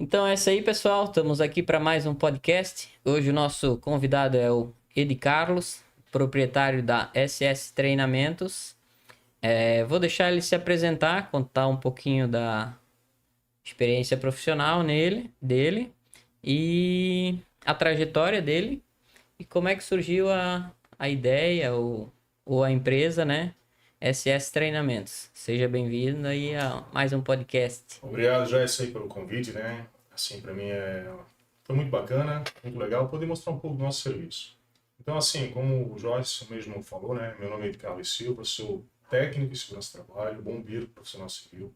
Então é isso aí, pessoal. Estamos aqui para mais um podcast. Hoje o nosso convidado é o Edi Carlos, proprietário da SS Treinamentos. Vou deixar ele se apresentar, contar um pouquinho da experiência profissional dele e a trajetória dele e como é que surgiu a ideia ou a empresa, né? SS Treinamentos. Seja bem-vindo aí a mais um podcast. Obrigado, Joyce, aí pelo convite, né? Assim, para mim foi muito bacana, muito legal poder mostrar um pouco do nosso serviço. Então, assim, como o Joyce mesmo falou, né? Meu nome é Carlos Silva, sou técnico em segurança do trabalho, bombeiro profissional civil.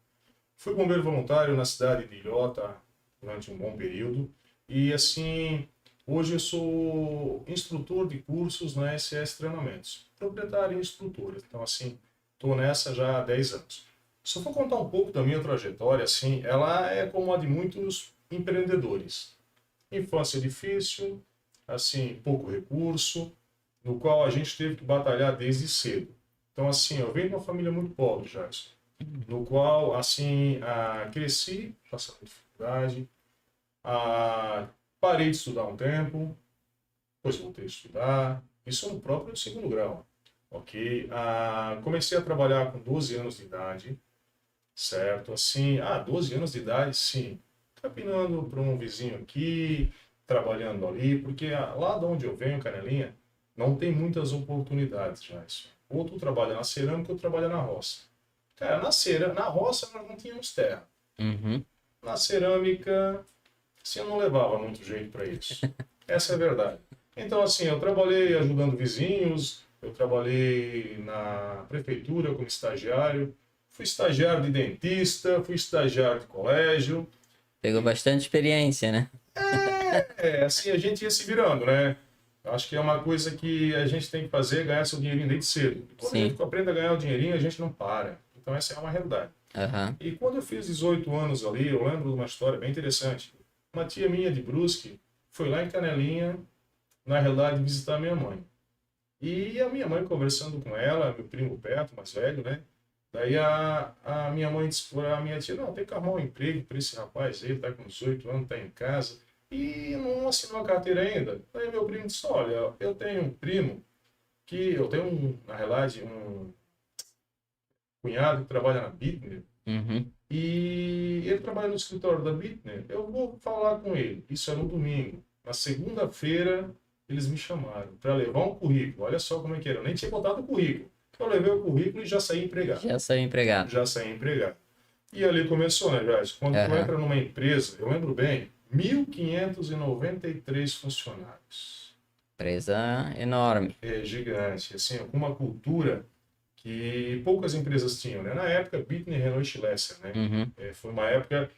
Fui bombeiro voluntário na cidade de Ilhota durante um bom período e, assim, hoje eu sou instrutor de cursos na SS Treinamentos, proprietário e instrutor. Então, assim, estou nessa já há 10 anos. Se eu for contar um pouco da minha trajetória, assim, ela é como a de muitos empreendedores. Infância difícil, assim, pouco recurso, no qual a gente teve que batalhar desde cedo. Então, assim, eu venho de uma família muito pobre, Jason, no qual, assim, cresci, passando dificuldade, parei de estudar um tempo, depois voltei a estudar, isso no próprio segundo grau, ok? Comecei a trabalhar com 12 anos de idade, certo? Assim, 12 anos de idade, sim. Capinando para um vizinho aqui, trabalhando ali, porque lá de onde eu venho, Canelinha, não tem muitas oportunidades já. Isso. Ou tu trabalha na cerâmica ou trabalha na roça. Cara, na roça nós não tínhamos terra. Uhum. Na cerâmica, assim, eu não levava muito jeito para isso. Essa é a verdade. Então, assim, eu trabalhei ajudando vizinhos, eu trabalhei na prefeitura como estagiário, fui estagiário de dentista, fui estagiário de colégio. Pegou bastante experiência, né? Assim a gente ia se virando, né? Acho que é uma coisa que a gente tem que fazer, ganhar seu dinheirinho desde cedo. Quando a Sim. gente aprende a ganhar o dinheirinho, a gente não para. Então essa é uma realidade. Aham. E quando eu fiz 18 anos ali, eu lembro de uma história bem interessante. Uma tia minha de Brusque foi lá em Canelinha, na realidade, visitar minha mãe. E a minha mãe conversando com ela, meu primo perto, mais velho, né? Daí a minha mãe disse para a minha tia, não, tem que arrumar um emprego para esse rapaz aí, ele está com 18 anos, está em casa, e não assinou a carteira ainda. Daí meu primo disse, olha, eu tenho um primo, na realidade, um cunhado que trabalha na Bitner, Uhum. e ele trabalha no escritório da Bitner, eu vou falar com ele. Isso era no domingo. Na segunda-feira, eles me chamaram para levar um currículo. Olha só como é que era. Eu nem tinha botado o currículo. Eu levei o currículo e já saí empregado. Já saiu empregado. Já saí empregado. E ali começou, né, Jorge? Quando tu entra numa empresa, eu lembro bem, 1.593 funcionários. Empresa enorme. É gigante. Assim, com uma cultura que poucas empresas tinham, né? Na época, Bitner, Renault e Schlesser, né? Uhum. Foi uma época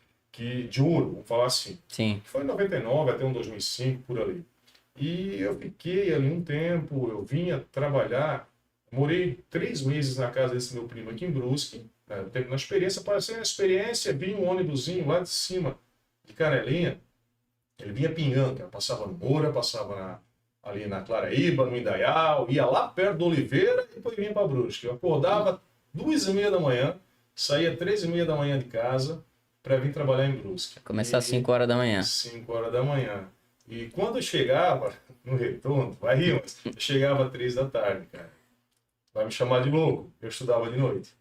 de ouro, vamos falar assim. Sim. Foi em 99 até um 2005, por ali. E eu fiquei ali um tempo, eu vinha trabalhar, morei 3 meses na casa desse meu primo aqui em Brusque, né? Teve uma experiência, parecendo uma experiência, vinha um ônibusinho lá de cima de Canelinha, ele vinha pingando, cara. Passava no Moura, passava ali na Claraíba, no Indaial, ia lá perto do Oliveira e depois vinha para Brusque. Eu acordava 2h30 da manhã, saía 3h30 da manhã de casa para vir trabalhar em Brusque. Começar às 5 horas da manhã. 5 horas da manhã. E quando eu chegava no retorno, vai rir, mas eu chegava às 3 da tarde, cara. Vai me chamar de louco. Eu estudava de noite.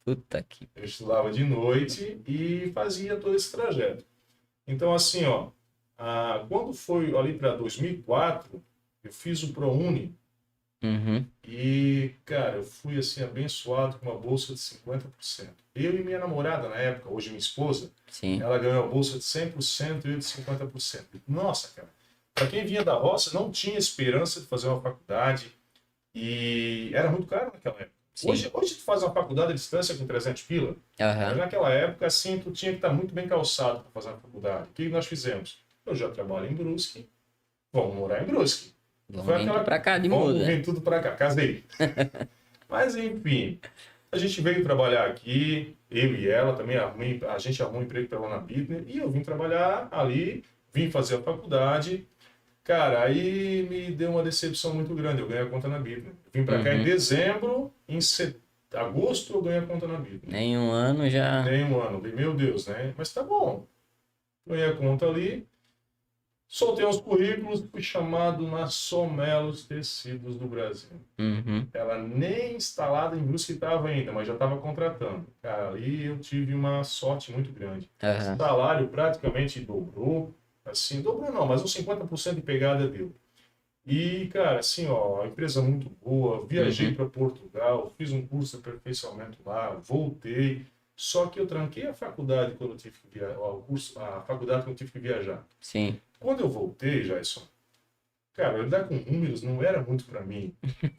Puta que... Eu estudava de noite e fazia todo esse trajeto. Então, assim, ó, quando foi ali para 2004, eu fiz o ProUni. Uhum. E, cara, eu fui, assim, abençoado com uma bolsa de 50%. Eu e minha namorada, na época, hoje minha esposa, Sim. ela ganhou a bolsa de 100% e eu de 50%. Nossa, cara, para quem vinha da roça, não tinha esperança de fazer uma faculdade e era muito caro naquela época. Hoje tu faz uma faculdade à distância com 300 pila. Mas naquela época, assim, tu tinha que estar muito bem calçado para fazer uma faculdade. O que nós fizemos? Eu já trabalho em Brusque, vamos morar em Brusque. Vamos vir pra cá de muda. Vamos vir tudo pra cá, casei. Mas, enfim, a gente veio trabalhar aqui, eu e ela também, a gente arrumou um emprego para ela na Bitner, e eu vim trabalhar ali, vim fazer a faculdade. Cara, aí me deu uma decepção muito grande, eu ganhei a conta na Bitner. Vim para cá em dezembro, em agosto eu ganhei a conta na Bitner. Nem um ano já... Nem um ano, meu Deus, né? Mas tá bom. ganhei a conta ali, soltei uns currículos, fui chamado na Somelos Tecidos do Brasil. Uhum. Ela nem instalada em Brusque estava ainda, mas já estava contratando. Cara, ali eu tive uma sorte muito grande. Aham. O salário praticamente dobrou, assim, dobrou não, mas uns 50% de pegada deu. E, cara, assim, ó, a empresa muito boa, viajei Uhum. para Portugal, fiz um curso de aperfeiçoamento lá, voltei, só que eu tranquei a faculdade quando eu tive que viajar, a faculdade quando eu tive que viajar. Sim. Quando eu voltei, Jason, cara, lidar com números não era muito para mim.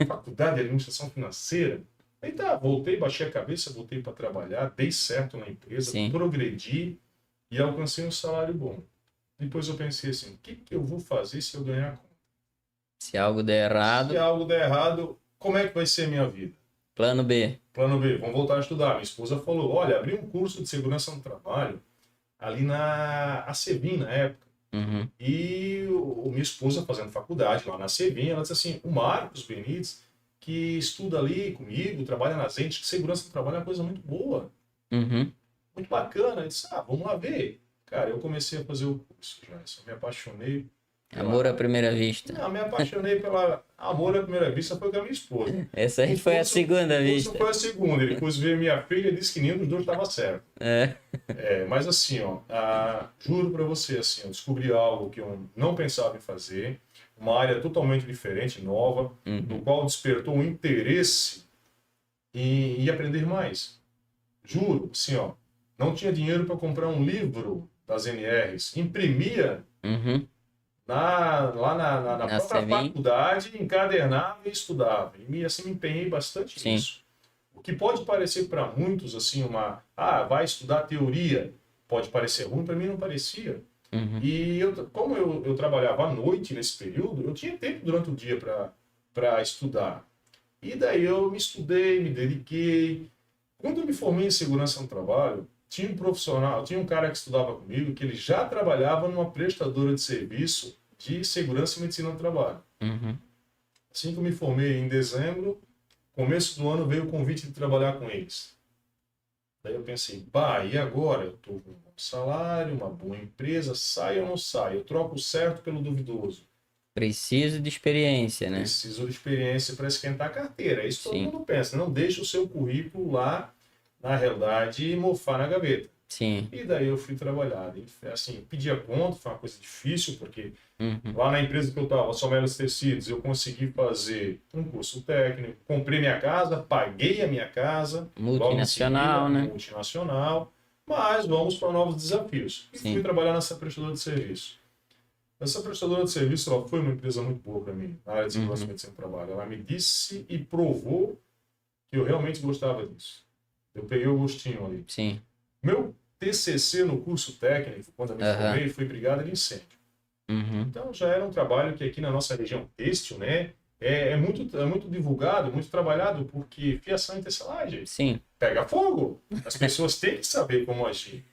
Faculdade de administração financeira. Aí tá, voltei, baixei a cabeça, voltei para trabalhar, dei certo na empresa, Sim. progredi e alcancei um salário bom. Depois eu pensei assim, o que que eu vou fazer se eu ganhar conta? Se algo der Se errado, algo der errado, como é que vai ser a minha vida? plano B. Plano B, vamos voltar a estudar. Minha esposa falou, olha, abri um curso de segurança no trabalho ali na ACEVIM, na época. Uhum. E minha esposa fazendo faculdade lá na ACEVIM, ela disse assim, o Marcos Benites, que estuda ali comigo, trabalha nas entes, que segurança do trabalho é uma coisa muito boa, Uhum. muito bacana. Eu disse, vamos lá ver. Cara, eu comecei a fazer o curso já, eu me apaixonei Amor à pela... primeira vista. Não, me apaixonei pela amor à primeira vista foi com a minha esposa. Essa aí O foi a curso- segunda o curso vista. foi a segunda. E depois veio minha filha e disse que nenhum dos dois estava certo. É. Mas assim, ó, juro para você, assim, eu descobri algo que eu não pensava em fazer, uma área totalmente diferente, nova, no Uhum. qual despertou um interesse em aprender mais. Juro, assim, ó, não tinha dinheiro para comprar um livro das NRs, imprimia Uhum. lá na Na própria Sevim. faculdade, encadernava e estudava. E assim, me empenhei bastante Sim. nisso. O que pode parecer para muitos assim vai estudar teoria, pode parecer ruim, para mim não parecia. Uhum. E como eu trabalhava à noite nesse período, eu tinha tempo durante o dia para estudar. E daí eu me estudei, me dediquei. Quando eu me formei em segurança no trabalho, tinha um profissional, tinha um cara que estudava comigo que ele já trabalhava numa prestadora de serviço de segurança e medicina do trabalho. Uhum. Assim que eu me formei em dezembro, começo do ano veio o convite de trabalhar com eles. Daí eu pensei, e agora? Eu estou com um bom salário, uma boa empresa, saio ou não saio? Eu troco o certo pelo duvidoso. Preciso de experiência, né? Preciso de experiência para esquentar a carteira. É isso que todo Sim. mundo pensa. Não deixe o seu currículo lá, na realidade, mofar na gaveta. Sim. E daí eu fui trabalhar. E, assim, pedi a conta, foi uma coisa difícil, porque Uhum. lá na empresa que eu estava, Somelos Tecidos, eu consegui fazer um curso técnico, comprei minha casa, paguei a minha casa, logo em Multinacional, seguida, né? multinacional, mas vamos para novos desafios. E Sim. fui trabalhar nessa prestadora de serviço. Essa prestadora de serviço ela foi uma empresa muito boa para mim, na área de segurança e medicina do trabalho. Ela me disse e provou que eu realmente gostava disso. Eu peguei o gostinho ali. Sim. Meu TCC no curso técnico, quando eu me formei, foi brigada de incêndio. Uhum. Então já era um trabalho que aqui na nossa região têxtil, né, é muito divulgado, muito trabalhado, porque fiação e tecelagem Sim. pega fogo. As pessoas têm que saber como agir.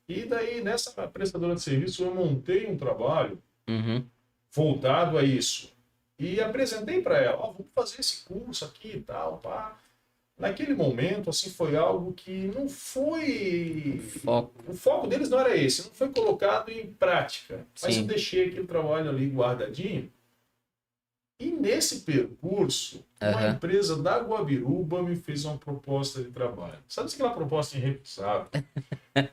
E daí, nessa prestadora de serviço, eu montei um trabalho Uhum. voltado a isso. E apresentei para ela, vamos fazer esse curso aqui e tal, pá. Naquele momento, assim, foi algo que não foi... O foco deles não era esse, não foi colocado em prática. Mas Sim. eu deixei aquele trabalho ali guardadinho. E nesse percurso, uma empresa da Guabiruba me fez uma proposta de trabalho. Sabe aquela proposta irrecusável?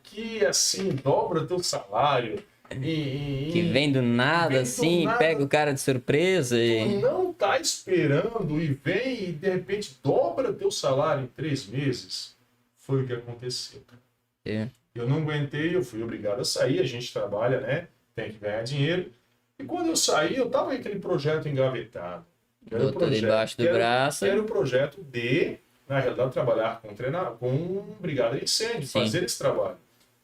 Que, assim, dobra teu salário. Que vem do nada, assim, pega o cara de surpresa e... Tu não tá esperando e vem e, de repente, dobra teu salário em 3 meses. Foi o que aconteceu, cara. É. Eu não aguentei, eu fui obrigado a sair. A gente trabalha, né? Tem que ganhar dinheiro. E quando eu saí, eu tava com aquele projeto engavetado. Botou debaixo do braço. Era o projeto de, na realidade, trabalhar com brigada de incêndio, Sim. fazer esse trabalho.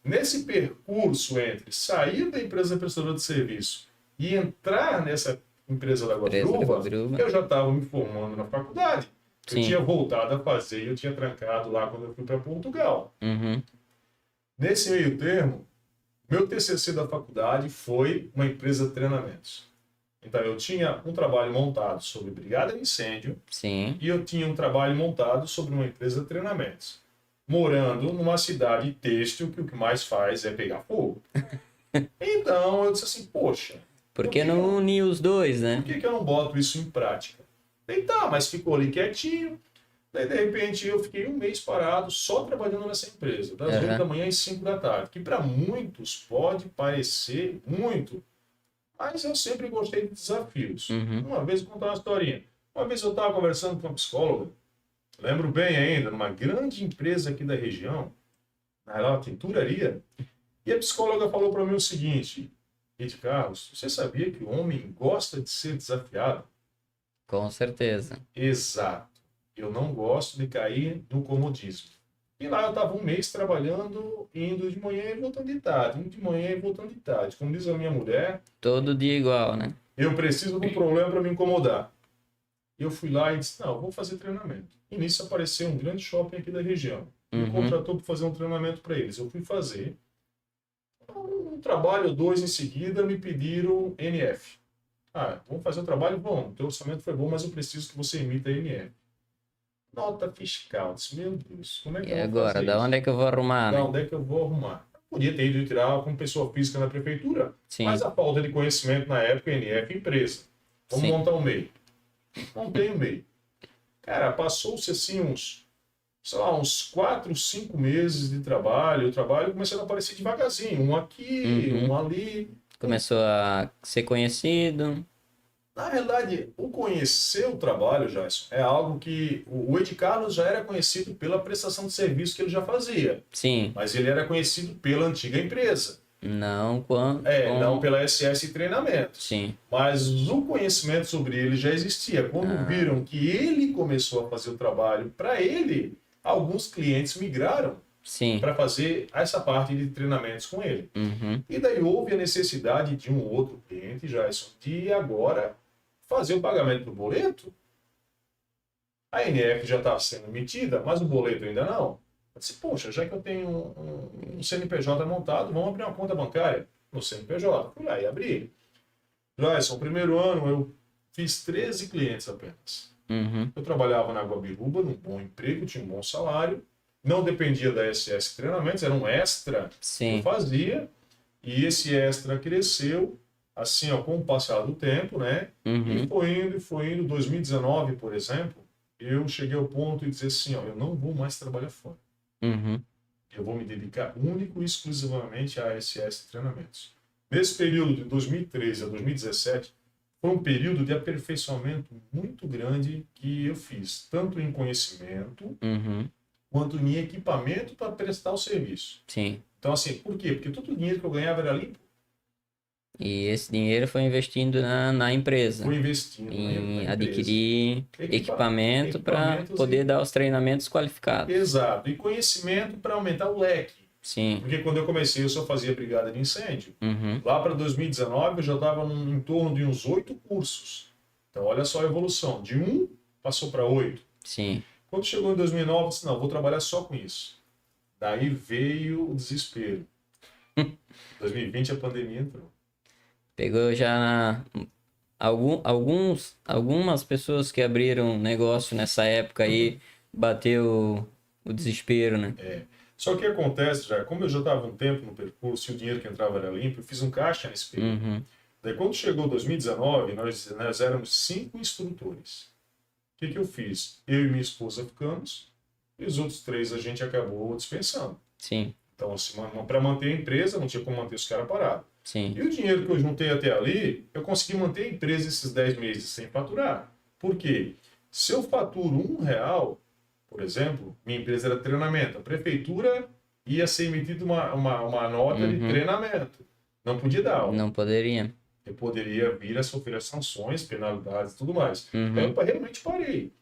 Nesse percurso entre sair da empresa prestadora de serviço e entrar nessa empresa da Guabiruba, eu já estava me formando na faculdade. Eu tinha voltado a fazer e eu tinha trancado lá quando eu fui para Portugal. Uhum. Nesse meio termo, meu TCC da faculdade foi uma empresa de treinamentos. Então, eu tinha um trabalho montado sobre brigada de incêndio. Sim. E eu tinha um trabalho montado sobre uma empresa de treinamentos. Morando numa cidade têxtil que o que mais faz é pegar fogo. Então, eu disse assim, poxa, Por por que que que eu não não, unir os dois, por né? que que eu não boto isso em prática? E tá, mas ficou ali quietinho. Daí, de repente, eu fiquei um mês parado só trabalhando nessa empresa, das 8 da Aham. manhã às 5 da tarde, que para muitos pode parecer muito, mas eu sempre gostei de desafios. Uhum. Uma vez, vou contar uma historinha. Uma vez eu estava conversando com uma psicóloga, lembro bem ainda, numa grande empresa aqui da região, na tinturaria, e a psicóloga falou para mim o seguinte: Ed Carlos, você sabia que o homem gosta de ser desafiado? Com certeza. Exato. Eu não gosto de cair no comodismo. E lá eu estava um mês trabalhando, indo de manhã e voltando de tarde, indo de manhã e voltando de tarde. Como diz a minha mulher, Todo dia igual, né? eu preciso de um problema para me incomodar. Eu fui lá e disse, não, eu vou fazer treinamento. E nisso apareceu um grande shopping aqui da região. Me Uhum. contratou para fazer um treinamento para eles. Eu fui fazer. Um trabalho ou dois em seguida me pediram NF. Ah, vamos fazer o trabalho? Bom, o teu orçamento foi bom, mas eu preciso que você emita NF. Nota fiscal. Disse, meu Deus, como é que E eu vou agora, fazer da isso? onde é que eu vou arrumar, Da né? onde é que eu vou arrumar? Eu podia ter ido tirar como pessoa física na prefeitura, mas Sim, a falta de conhecimento na época, NF empresa. Vamos sim. montar um MEI. Montei um MEI. Cara, passou-se assim uns, sei lá, uns 4, 5 meses de trabalho. O trabalho começou a aparecer devagarzinho. Um aqui, um Uhum. ali. Começou a ser conhecido. Na realidade, o conhecer o trabalho, Jason, é algo que o Ed Carlos já era conhecido pela prestação de serviço que ele já fazia, Sim. mas ele era conhecido pela antiga empresa. Não Não com... pela SS Treinamentos. Sim. Mas o conhecimento sobre ele já existia. Quando Ah, viram que ele começou a fazer o trabalho para ele, alguns clientes migraram sim. para fazer essa parte de treinamentos com ele. Uhum. E daí houve a necessidade de um outro cliente, Jason, de agora fazer o pagamento do boleto. A NF já estava sendo emitida, mas o boleto ainda não. Eu disse, poxa, já que eu tenho um CNPJ montado, vamos abrir uma conta bancária no CNPJ. Fui lá e abri. Jason, o primeiro ano eu fiz 13 clientes apenas. Uhum. Eu trabalhava na Guabiruba, num bom emprego, tinha um bom salário, não dependia da SS Treinamentos, era um extra que eu Sim. fazia, e esse extra cresceu, assim, ó, com o passar do tempo, né? E Uhum. foi indo. 2019, por exemplo, eu cheguei ao ponto de dizer assim, ó, eu não vou mais trabalhar fora. Uhum. Eu vou me dedicar único e exclusivamente a SS Treinamentos. Nesse período de 2013 a 2017, foi um período de aperfeiçoamento muito grande que eu fiz, tanto em conhecimento Uhum. quanto em equipamento para prestar o serviço. Sim. Então, assim, por quê? Porque todo o dinheiro que eu ganhava era limpo, E esse dinheiro foi investindo na empresa, foi investindo na em empresa. adquirir equipamento para Equipamentos poder e. dar os treinamentos qualificados. Exato. E conhecimento para aumentar o leque. Sim. Porque quando eu comecei, eu só fazia brigada de incêndio. Uhum. Lá para 2019, eu já estava em torno de uns 8 cursos. Então, olha só a evolução. De um, passou para 8. Sim. Quando chegou em 2009, eu disse, não, vou trabalhar só com isso. Daí veio o desespero. 2020, a pandemia entrou. Pegou já algumas pessoas que abriram negócio nessa época aí, bateu o desespero, né? Só que acontece, já, como eu já estava um tempo no percurso e o dinheiro que entrava era limpo, eu fiz um caixa nesse período. Uhum. Daí, quando chegou 2019, nós éramos 5 instrutores. O que eu fiz? Eu e minha esposa ficamos, e os outros 3 a gente acabou dispensando. Sim, Então, assim, para manter a empresa, não tinha como manter os caras parados. sim. E o dinheiro que eu juntei até ali, eu consegui manter a empresa esses 10 meses sem faturar. Por quê? Se eu faturo R$ 1, por exemplo, minha empresa era treinamento. A prefeitura ia ser emitida uma nota de Uhum. treinamento. Não podia dar aula. Não poderia. Eu poderia vir a sofrer sanções, penalidades e tudo mais. Então Uhum. eu realmente parei.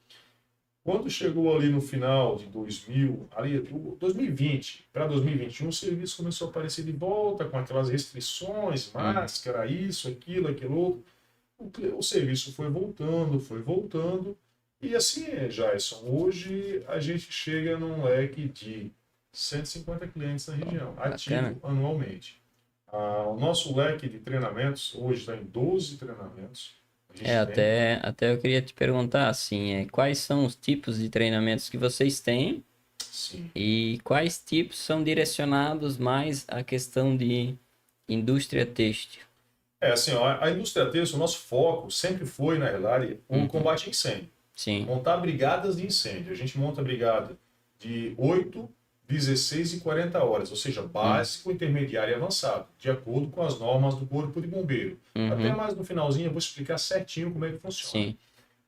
Quando chegou ali no final de 2020 para 2021, o serviço começou a aparecer de volta com aquelas restrições, Uhum. máscara, isso, aquilo outro. O serviço foi voltando. E assim é, Jason. Hoje a gente chega num leque de 150 clientes na região, Bacana. ativo anualmente. O nosso leque de treinamentos hoje está em 12 treinamentos. A É, gente tem, até eu queria te perguntar, assim, quais são os tipos de treinamentos que vocês têm sim. e quais tipos são direcionados mais à questão de Indústria têxtil. Assim, ó, a indústria têxtil, o nosso foco sempre foi, na realidade, o combate a incêndio. Sim. Montar brigadas de incêndio. A gente monta brigada de 8, 16 e 40 horas, ou seja, básico, intermediário e avançado, de acordo com as normas do Corpo de Bombeiro. Até mais no finalzinho eu vou explicar certinho como é que funciona. Sim.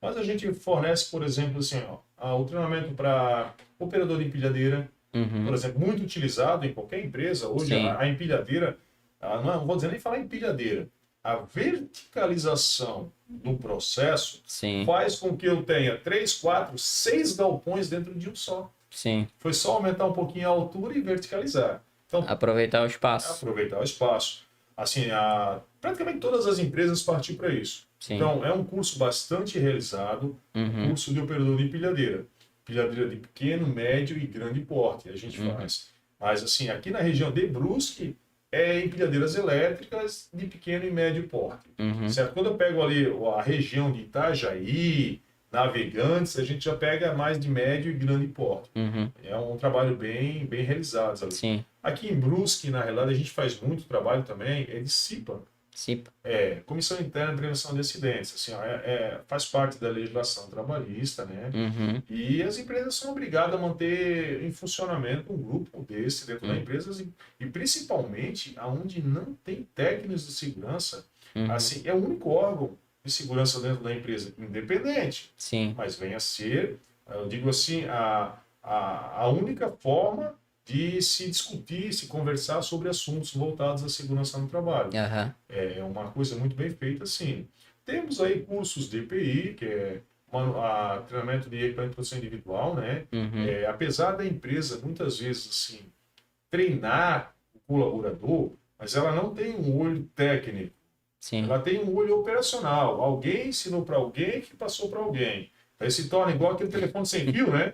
Mas a gente fornece, por exemplo, assim, ó, o treinamento para operador de empilhadeira, por exemplo, muito utilizado em qualquer empresa. Hoje a empilhadeira, não vou dizer nem falar empilhadeira, a verticalização do processo faz com que eu tenha 3, 4, 6 galpões dentro de um só. Sim. Foi só aumentar um pouquinho a altura e verticalizar. Então, aproveitar o espaço. Aproveitar o espaço. Assim, praticamente todas as empresas partiu para isso. Sim. Então, é um curso bastante realizado, curso de operador de empilhadeira. Empilhadeira de pequeno, médio e grande porte a gente faz. Mas, assim, aqui na região de Brusque, é empilhadeiras elétricas de pequeno e médio porte. Certo? Quando eu pego ali a região de Itajaí, Navegantes, a gente já pega mais de médio e grande porte. É um trabalho bem realizado ali. Sim. Aqui em Brusque, na realidade, a gente faz muito trabalho também, é de CIPA. CIPA. Comissão Interna de Prevenção de Acidentes. Assim, faz parte da legislação trabalhista, né? E as empresas são obrigadas a manter em funcionamento um grupo desse dentro da empresa e principalmente aonde não tem técnicos de segurança. Assim, é o único órgão de segurança dentro da empresa, independente. Sim. Mas vem a ser, eu digo assim, a única forma de se discutir, se conversar sobre assuntos voltados à segurança no trabalho. É uma coisa muito bem feita, sim. Temos aí cursos de EPI, que é treinamento de equipamento de proteção individual, né? Apesar da empresa, muitas vezes, assim, treinar o colaborador, mas ela não tem um olho técnico. Sim. Ela tem um olho operacional. Alguém ensinou para alguém que passou para alguém. Aí se torna igual aquele telefone sem fio, né?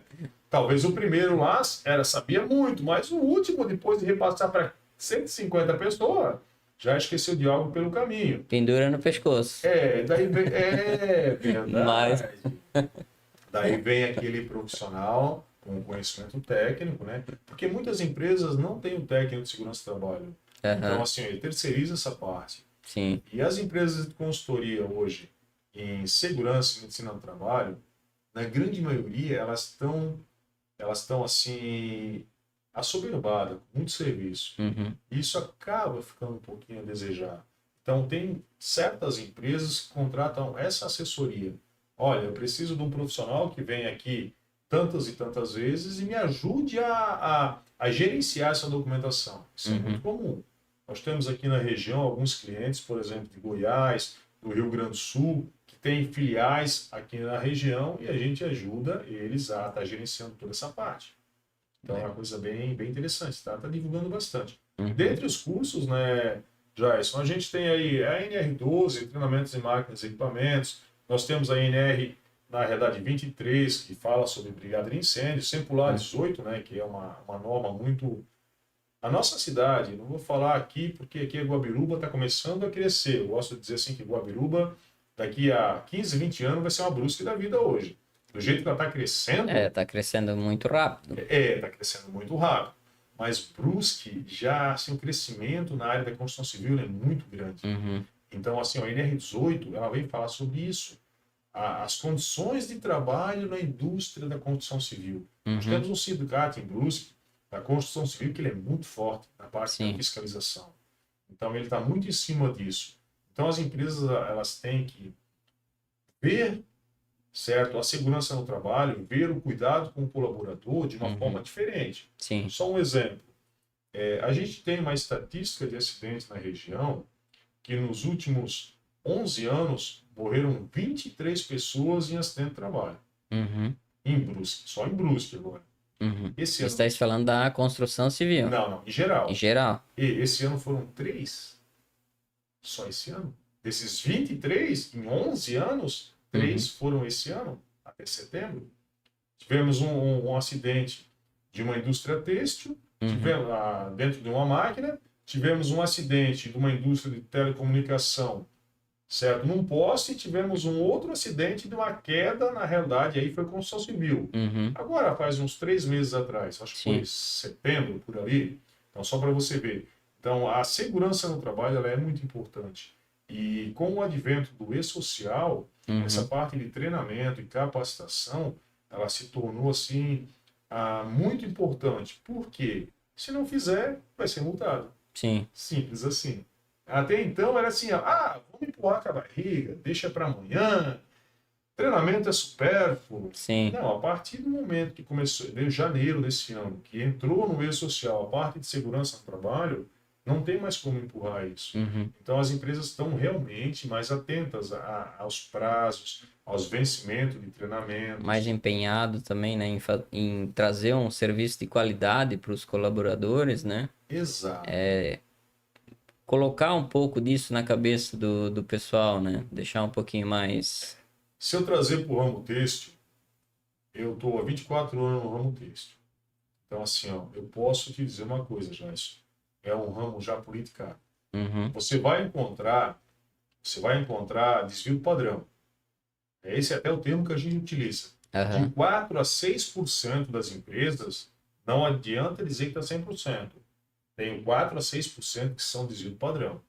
Talvez o primeiro lá sabia muito, mas o último, depois de repassar para 150 pessoas, já esqueceu de algo pelo caminho. Pendura no pescoço. Daí vem... verdade. Mas... Daí vem aquele profissional com conhecimento técnico, né? Porque muitas empresas não têm um técnico de segurança do trabalho. Então, assim, ele terceiriza essa parte. Sim. E as empresas de consultoria hoje em segurança e medicina do trabalho, na grande maioria, elas estão assim, assoberbadas, com muito serviço. E isso acaba ficando um pouquinho a desejar. Então, tem certas empresas que contratam essa assessoria. Olha, eu preciso de um profissional que venha aqui tantas e tantas vezes e me ajude a gerenciar essa documentação. Isso é muito comum. Nós temos aqui na região alguns clientes, por exemplo, de Goiás, do Rio Grande do Sul, que têm filiais aqui na região e a gente ajuda eles a estar gerenciando toda essa parte. Então é uma coisa bem interessante, está divulgando bastante. Dentre os cursos, né, Jason, a gente tem aí a NR12, treinamentos em máquinas e equipamentos, nós temos a NR, na realidade, 23, que fala sobre brigada de incêndio, Sempular 18, né, que é uma norma muito... A nossa cidade, não vou falar aqui porque aqui a Guabiruba está começando a crescer. Eu gosto de dizer assim que Guabiruba, daqui a 15, 20 anos, vai ser uma Brusque da vida hoje. Do jeito que ela está crescendo... está crescendo muito rápido. Está crescendo muito rápido. Mas Brusque, já, assim, o crescimento na área da construção civil é muito grande. Então, assim, a NR18, ela vem falar sobre isso. As condições de trabalho na indústria da construção civil. Nós temos um sindicato em Brusque, da construção civil, que ele é muito forte na parte da fiscalização. Então, ele está muito em cima disso. Então, as empresas, elas têm que ver, certo, a segurança no trabalho, ver o cuidado com o colaborador de uma forma diferente. Sim. Só um exemplo. A gente tem uma estatística de acidentes na região que nos últimos 11 anos morreram 23 pessoas em acidente de trabalho. Em Brusque, só em Brusque agora. Esse ano... Você está falando da construção civil? Não, em geral. Em geral. E esse ano foram 3. Só esse ano. Desses 23, em 11 anos, 3 foram esse ano, até setembro. Tivemos um acidente de uma indústria têxtil, tivemos, dentro de uma máquina, tivemos um acidente de uma indústria de telecomunicação, certo? Num poste, tivemos um outro acidente de uma queda, na realidade, aí foi construção civil. Agora, faz uns 3 meses atrás, acho que foi setembro, por ali. Então, só para você ver, Então, a segurança no trabalho ela é muito importante. E com o advento do e-social, essa parte de treinamento e capacitação, ela se tornou assim muito importante. Por quê? Se não fizer, vai ser multado. Sim. Simples assim. Até então era assim, vamos empurrar com a barriga, deixa para amanhã, treinamento é supérfluo. Sim. Não, a partir do momento que começou, em janeiro desse ano, que entrou no meio social a parte de segurança no trabalho, não tem mais como empurrar isso. Então as empresas estão realmente mais atentas aos prazos, aos vencimentos de treinamento. Mais empenhado também, né, em trazer um serviço de qualidade para os colaboradores, né? Exato. Colocar um pouco disso na cabeça do pessoal, né? Deixar um pouquinho mais... Se eu trazer para o ramo têxtil, eu estou há 24 anos no ramo têxtil. Então, assim, eu posso te dizer uma coisa, Jason. É um ramo já politicado. Você vai encontrar desvio padrão. Esse é até o termo que a gente utiliza. De 4 a 6% das empresas, não adianta dizer que está 100%. Tem 4 a 6% que são desvio padrão.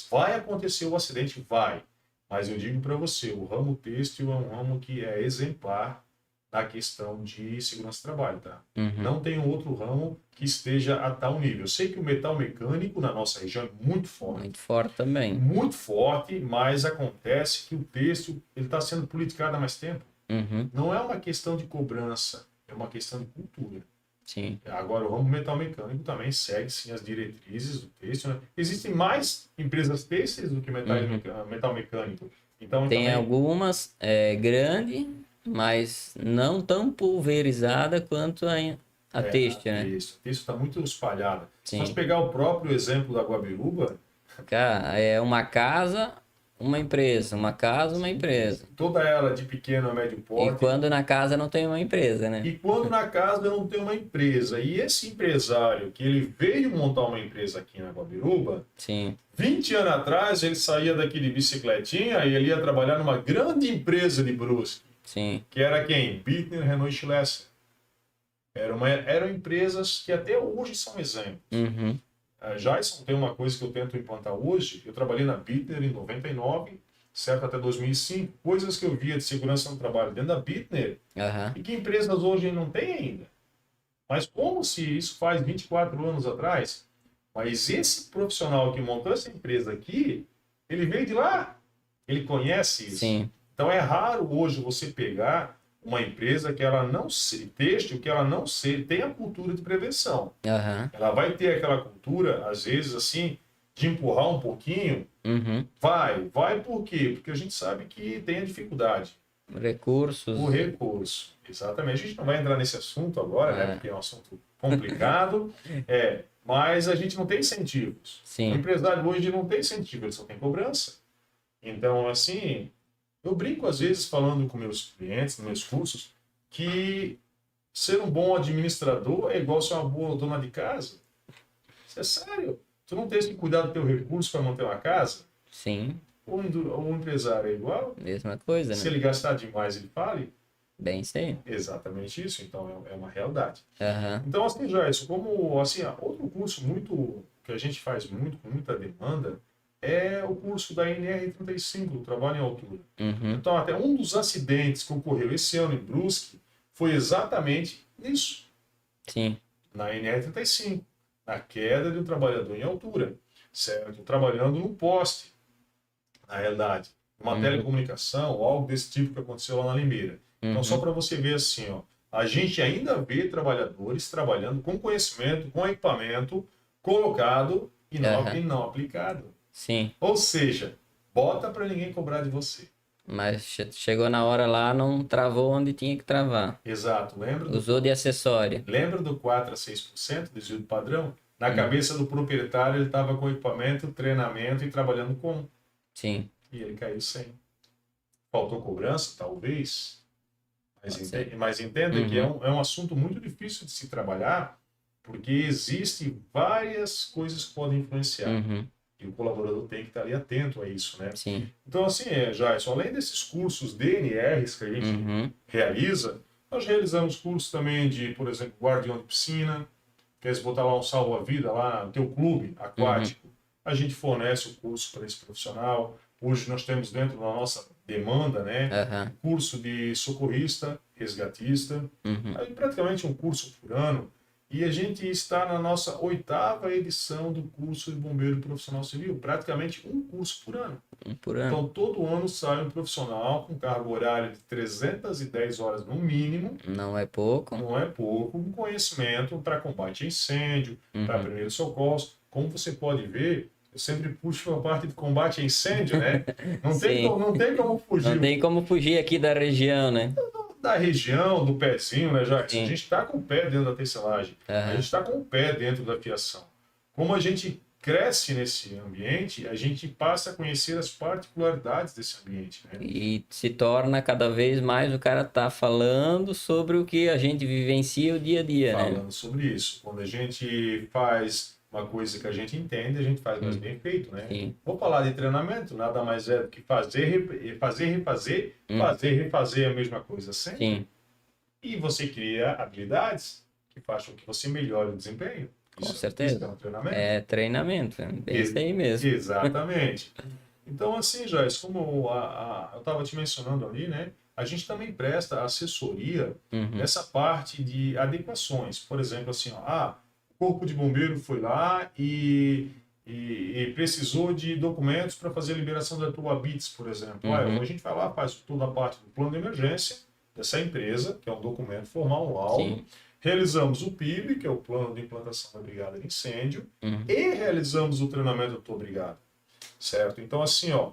Vai acontecer o acidente? Vai. Mas eu digo para você, o ramo têxtil é um ramo que é exemplar na questão de segurança do trabalho, tá? Não tem outro ramo que esteja a tal nível. Eu sei que o metal mecânico na nossa região é muito forte. Muito forte também. Muito forte, mas acontece que o têxtil está sendo politicado há mais tempo. Não é uma questão de cobrança, é uma questão de cultura. Sim. Agora, o ramo metal mecânico também segue, sim, as diretrizes do têxtil, né? Existem mais empresas têxteis do que metal mecânico. Então, tem também... algumas grandes, mas não tão pulverizada quanto a têxtil, né? Isso, a têxtil está muito espalhada. Sim. Se nós pegar o próprio exemplo da Guabiruba... Cara, é uma casa, uma empresa, uma casa, uma empresa. Toda ela de pequeno a médio porte. E quando na casa não tem uma empresa, né? E quando na casa não tem uma empresa. E esse empresário, que ele veio montar uma empresa aqui na Guabiruba, Sim. 20 anos atrás ele saía daqui de bicicletinha e ele ia trabalhar numa grande empresa de Brusque. Sim. Que era quem? Bittner, Renault e Schlesser. Eram empresas que até hoje são exemplos. Jason, tem uma coisa que eu tento implantar hoje. Eu trabalhei na Bittner em 99, certo, até 2005. Coisas que eu via de segurança no trabalho dentro da Bittner e que empresas hoje não têm ainda. Mas como se isso faz 24 anos atrás? Mas esse profissional que montou essa empresa aqui, ele veio de lá. Ele conhece isso. Sim. Então é raro hoje você pegar uma empresa que ela não têxtil, que ela não tem a cultura de prevenção. Ela vai ter aquela cultura, às vezes, assim, de empurrar um pouquinho. Vai por quê? Porque a gente sabe que tem a dificuldade. Recursos. O recurso, exatamente. A gente não vai entrar nesse assunto agora, né? Porque é um assunto complicado. Mas a gente não tem incentivos. Sim. O empresário hoje não tem incentivo, ele só tem cobrança. Então, assim, eu brinco às vezes falando com meus clientes, nos meus cursos, que ser um bom administrador é igual ser uma boa dona de casa. Isso é sério. Tu não tens que cuidar do teu recurso para manter uma casa? Sim. O empresário é igual? Mesma coisa, Se né? ele gastar demais, ele fale? Bem sei. Exatamente isso. Então, é uma realidade. Aham. Então, assim, Joyce, como, assim, outro curso muito, que a gente faz muito, com muita demanda, é o curso da NR35, do Trabalho em Altura. Uhum. Então, até um dos acidentes que ocorreu esse ano em Brusque foi exatamente isso, Sim. na NR35, na queda de um trabalhador em altura, certo? Trabalhando num poste, na realidade, uma Uhum. telecomunicação, algo desse tipo que aconteceu lá na Limeira. Então, só para você ver assim, ó, a gente ainda vê trabalhadores trabalhando com conhecimento, com equipamento colocado e não aplicado. Sim. Ou seja, bota para ninguém cobrar de você. Mas chegou na hora lá, não travou onde tinha que travar. Exato. Usou de acessório. Lembra do 4 a 6% desvio do padrão? Na cabeça do proprietário, ele estava com equipamento, treinamento e trabalhando com. Sim. E ele caiu sem. Faltou cobrança? Talvez. Mas entenda que é um assunto muito difícil de se trabalhar, porque existem várias coisas que podem influenciar. E o colaborador tem que estar ali atento a isso, né? Sim. Então, assim, Jason, além desses cursos DNRs que a gente realiza, nós realizamos cursos também de, por exemplo, guardião de piscina, quer botar lá um salva-vida lá no teu clube aquático, a gente fornece o curso para esse profissional. Hoje nós temos dentro da nossa demanda, né, curso de socorrista, resgatista, aí praticamente um curso por ano. E a gente está na nossa 8ª edição do curso de bombeiro profissional civil, praticamente um curso por ano. Então, todo ano sai um profissional com carga horária de 310 horas no mínimo. Não é pouco. Não é pouco, com conhecimento para combate a incêndio, para primeiros socorros. Como você pode ver, eu sempre puxo a parte de combate a incêndio, né? Não tem como fugir. Não tem como fugir aqui da região, né? Da região, do pezinho, né, Jackson? A gente está com o pé dentro da tecelagem, a gente está com o pé dentro da fiação. Como a gente cresce nesse ambiente, a gente passa a conhecer as particularidades desse ambiente, né? E se torna cada vez mais o cara tá falando sobre o que a gente vivencia o dia a dia, né? Falando sobre isso. Quando a gente faz uma coisa que a gente entende, a gente faz mais bem feito, né? Sim. Vou falar de treinamento, nada mais é do que fazer, refazer a mesma coisa sempre. Sim. E você cria habilidades que fazem com que você melhore o desempenho. Com certeza. Isso é um treinamento. É treinamento, é bem isso aí mesmo. Exatamente. Então, assim, Joyce, como eu estava te mencionando ali, né? A gente também presta assessoria nessa parte de adequações. Por exemplo, assim, ó, o Corpo de Bombeiro foi lá e precisou de documentos para fazer a liberação da tua BITS, por exemplo. A gente vai lá, faz toda a parte do plano de emergência dessa empresa, que é um documento formal, um laudo. Realizamos o PIB, que é o plano de implantação da brigada de incêndio, e realizamos o treinamento da tua brigada. Certo? Então, assim, ó,